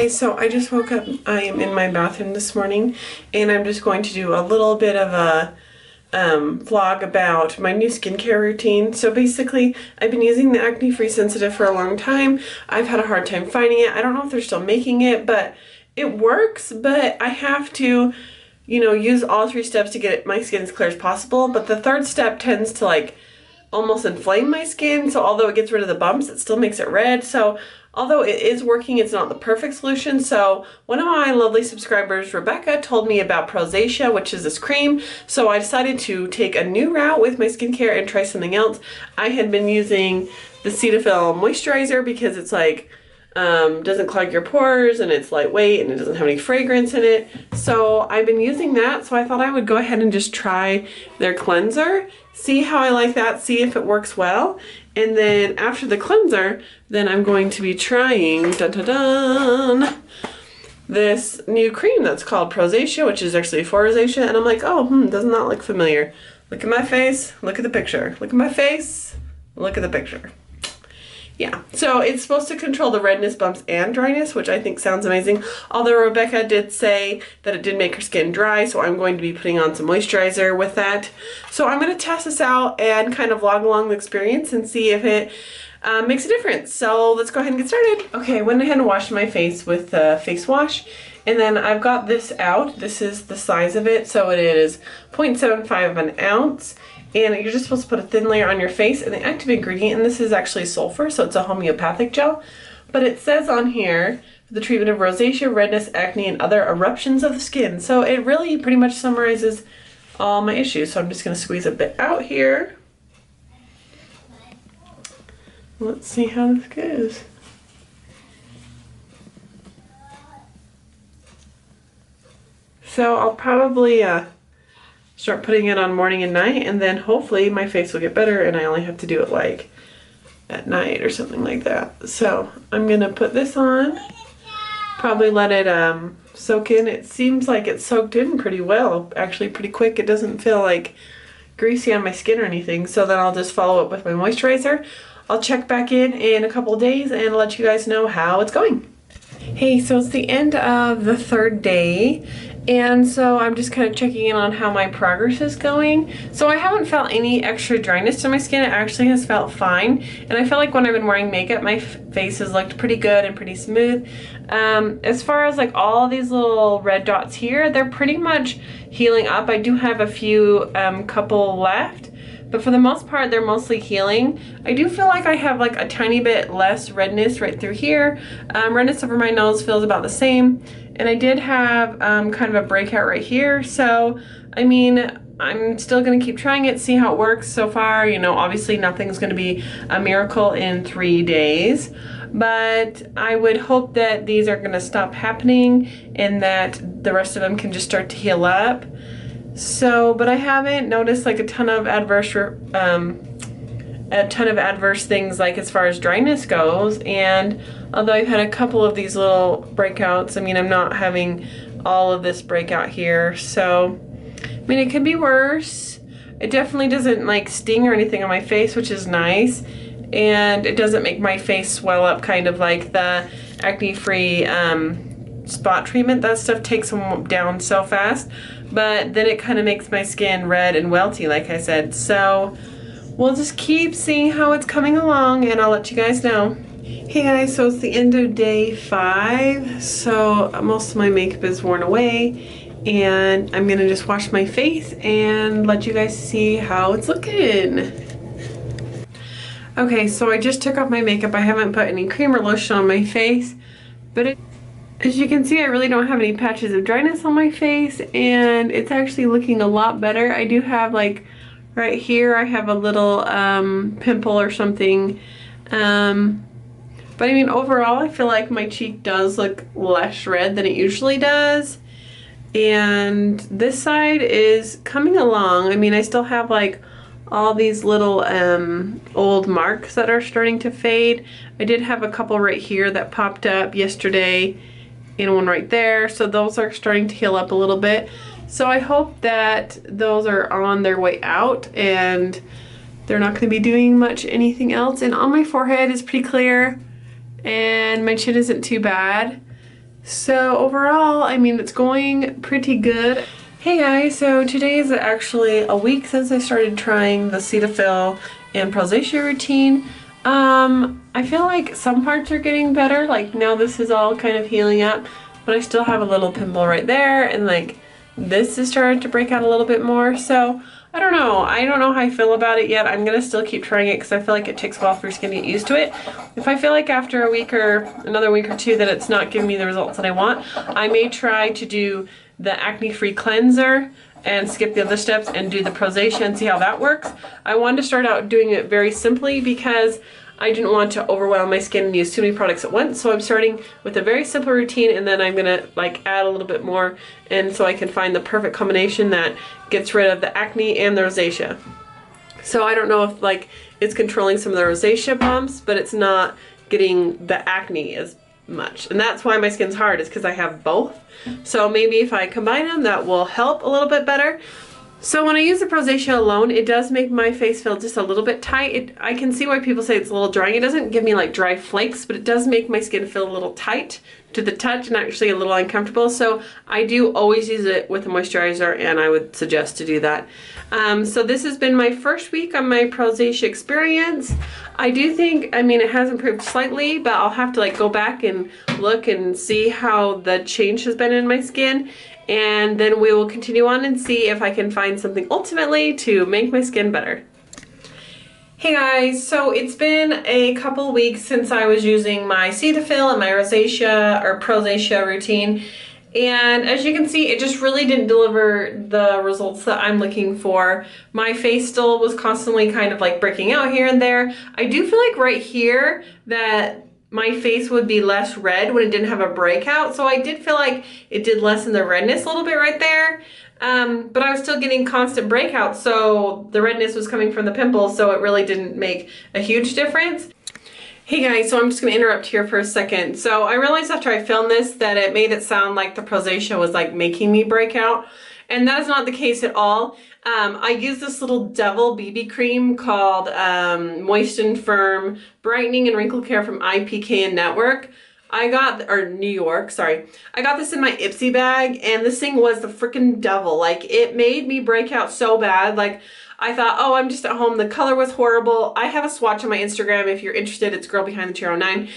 guys, so I just woke up. I am in my bathroom this morning and I'm just going to do a little bit of a vlog about my new skincare routine. So basically, I've been using the Acne Free Sensitive for a long time. I've had a hard time finding it. I don't know if they're still making it, but it works, but I have to, you know, use all 3 steps to get my skin as clear as possible. But the 3rd step tends to like almost inflame my skin, so although it gets rid of the bumps, it still makes it red. So although it is working, it's not the perfect solution. So one of my lovely subscribers, Rebecca, told me about Prosacea, which is this cream. So I decided to take a new route with my skincare and try something else. I had been using the Cetaphil moisturizer because it's like doesn't clog your pores and it's lightweight and it doesn't have any fragrance in it. So I've been using that, so I thought I would go ahead and just try their cleanser, see how I like that, see if it works well. And then after the cleanser, then I'm going to be trying this new cream that's called Prosacea, which is actually for rosacea. And I'm like, oh, doesn't that look familiar? Look at my face, look at the picture. Look at my face, look at the picture. Yeah, so it's supposed to control the redness, bumps, and dryness, which I think sounds amazing. Although Rebecca did say that it did make her skin dry, so I'm going to be putting on some moisturizer with that. So I'm going to test this out and kind of vlog along the experience and see if it makes a difference. So let's go ahead and get started. Okay, I went ahead and washed my face with the face wash. And then I've got this out. This is the size of it. So it is 0.75 of an ounce. And you're just supposed to put a thin layer on your face, and the active ingredient, and this is actually sulfur, so it's a homeopathic gel. But it says on here, for the treatment of rosacea, redness, acne, and other eruptions of the skin. So it really pretty much summarizes all my issues. So I'm just going to squeeze a bit out here. Let's see how this goes. So I'll probably start putting it on morning and night, and then hopefully my face will get better and I only have to do it like at night or something like that. So I'm gonna put this on, probably let it soak in. It seems like it's soaked in pretty well, actually pretty quick. It doesn't feel like greasy on my skin or anything. So then I'll just follow up with my moisturizer. I'll check back in a couple of days and let you guys know how it's going. Hey, so it's the end of the 3rd day, and so I'm just kind of checking in on how my progress is going. So I haven't felt any extra dryness to my skin. It actually has felt fine, and I feel like when I've been wearing makeup, my face has looked pretty good and pretty smooth. As far as like all these little red dots here, they're pretty much healing up. I do have a few couple left, but for the most part, they're mostly healing. I do feel like I have like a tiny bit less redness right through here. Redness over my nose feels about the same. And I did have kind of a breakout right here. So, I mean, I'm still gonna keep trying it, see how it works so far. You know, obviously nothing's gonna be a miracle in 3 days. But I would hope that these are gonna stop happening and that the rest of them can just start to heal up. So, but I haven't noticed like a ton of adverse things like as far as dryness goes. And although I've had a couple of these little breakouts, I mean, I'm not having all of this breakout here. So, I mean, it could be worse. It definitely doesn't like sting or anything on my face, which is nice. And it doesn't make my face swell up kind of like the Acne Free spot treatment. That stuff takes them down so fast. But then it kind of makes my skin red and welty, like I said. So we'll just keep seeing how it's coming along, and I'll let you guys know. Hey guys, so it's the end of day 5. So most of my makeup is worn away, and I'm gonna just wash my face and let you guys see how it's looking. Okay, so I just took off my makeup. I haven't put any cream or lotion on my face, but as you can see, I really don't have any patches of dryness on my face, and it's actually looking a lot better. I do have like right here, I have a little pimple or something. But I mean, overall, I feel like my cheek does look less red than it usually does. And this side is coming along. I mean, I still have like all these little old marks that are starting to fade. I did have a couple right here that popped up yesterday, and one right there, so those are starting to heal up a little bit. So I hope that those are on their way out and they're not going to be doing much anything else. And on my forehead is pretty clear, and my chin isn't too bad. So overall, I mean, it's going pretty good. Hey guys, so today is actually a week since I started trying the Cetaphil and Prosacea routine. I feel like some parts are getting better, like now this is all kind of healing up, but I still have a little pimple right there, and like this is starting to break out a little bit more, so I don't know how I feel about it yet. I'm gonna still keep trying it because I feel like it takes a while for your skin to get used to it. If I feel like after a week or another week or two that it's not giving me the results that I want, I may try to do the acne-free cleanser and skip the other steps and do the Prosacea and see how that works. I wanted to start out doing it very simply because I didn't want to overwhelm my skin and use too many products at once, so I'm starting with a very simple routine, and then I'm gonna like add a little bit more, and so I can find the perfect combination that gets rid of the acne and the rosacea. So I don't know if like it's controlling some of the rosacea bumps, but it's not getting the acne as much, and that's why my skin's hard, is because I have both. So maybe if I combine them, that will help a little bit better. So when I use the Prosacea alone, it does make my face feel just a little bit tight. I can see why people say it's a little drying. It doesn't give me like dry flakes, but it does make my skin feel a little tight to the touch and actually a little uncomfortable. So I do always use it with a moisturizer, and I would suggest to do that. So this has been my first week on my Prosacea experience. I do think, I mean, it has improved slightly, but I'll have to like go back and look and see how the change has been in my skin. And then we will continue on and see if I can find something ultimately to make my skin better. Hey guys, so it's been a couple weeks since I was using my Cetaphil and my Rosacea or Prosacea routine. And as you can see, it just really didn't deliver the results that I'm looking for. My face still was constantly kind of like breaking out here and there. I do feel like right here that my face would be less red when it didn't have a breakout. So I did feel like it did lessen the redness a little bit right there. But I was still getting constant breakouts, so the redness was coming from the pimples, so it really didn't make a huge difference. Hey guys, so I'm just gonna interrupt here for a second. So I realized after I filmed this that it made it sound like the Prosacea was like making me break out, and that is not the case at all. I use this little Devil BB cream called Moist and Firm Brightening and Wrinkle Care from IPSY Network. I got, or New York, sorry. I got this in my IPSY bag, and this thing was the freaking devil. Like, it made me break out so bad. Like, I thought, oh, I'm just at home. The color was horrible. I have a swatch on my Instagram. If you're interested, it's Girl Behind the Chair 09.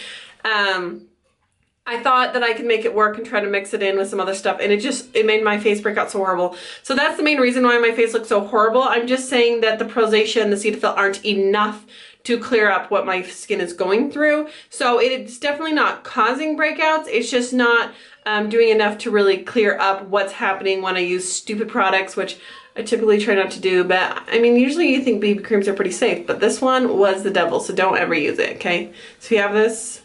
I thought that I could make it work and try to mix it in with some other stuff, and it made my face break out so horrible. So that's the main reason why my face looks so horrible. I'm just saying that the Prosacea and the Cetaphil aren't enough to clear up what my skin is going through. So it's definitely not causing breakouts. It's just not doing enough to really clear up what's happening when I use stupid products, which I typically try not to do. But I mean, usually you think BB creams are pretty safe, but this one was the devil, so don't ever use it, okay? So if you have this,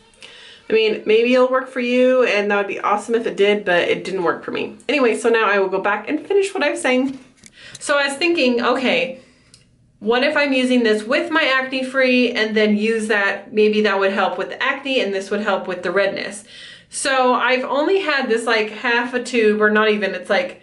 I mean, maybe it'll work for you, and that would be awesome if it did, but it didn't work for me. Anyway, so now I will go back and finish what I was saying. So I was thinking, okay, what if I'm using this with my acne free and then use that, maybe that would help with the acne and this would help with the redness. So I've only had this like half a tube, or not even, it's like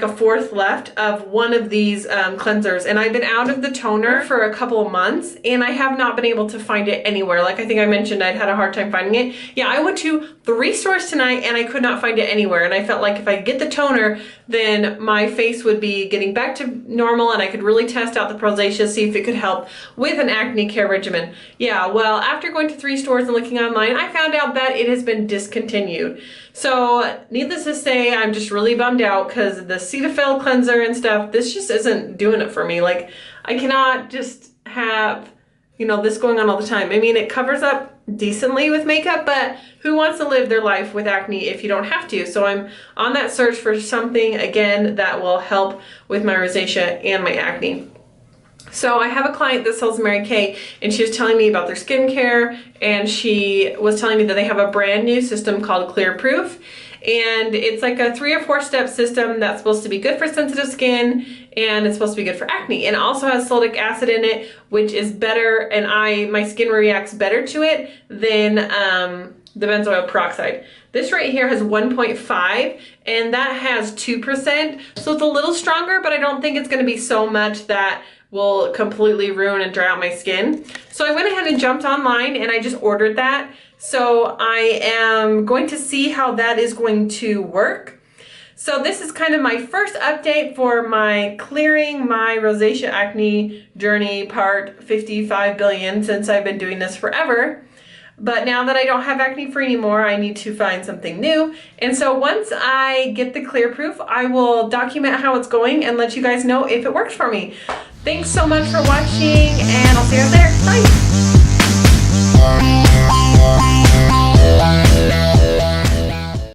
a fourth left of one of these cleansers, and I've been out of the toner for a couple of months, and I have not been able to find it anywhere. Like I think I mentioned, I'd had a hard time finding it. Yeah, I went to 3 stores tonight and I could not find it anywhere, and I felt like if I get the toner, then my face would be getting back to normal, and I could really test out the Prosacea, see if it could help with an acne care regimen. Yeah, well, after going to 3 stores and looking online, I found out that it has been discontinued. So needless to say, I'm just really bummed out because the Cetaphil cleanser and stuff, this just isn't doing it for me. Like, I cannot just have, you know, this going on all the time. I mean, it covers up decently with makeup, but who wants to live their life with acne if you don't have to? So I'm on that search for something, again, that will help with my rosacea and my acne. So I have a client that sells Mary Kay, and she was telling me about their skincare, and she was telling me that they have a brand new system called Clear Proof, and it's like a 3 or 4 step system that's supposed to be good for sensitive skin, and it's supposed to be good for acne, and it also has salicylic acid in it, which is better, and my skin reacts better to it than the benzoyl peroxide. This right here has 1.5, and that has 2%, so it's a little stronger, but I don't think it's going to be so much that will completely ruin and dry out my skin. So I went ahead and jumped online and I just ordered that. So I am going to see how that is going to work. So this is kind of my first update for my clearing my rosacea acne journey part 55 billion, since I've been doing this forever. But now that I don't have acne free anymore, I need to find something new. And so once I get the clear proof, I will document how it's going and let you guys know if it works for me. Thanks so much for watching, and I'll see you out there. Bye.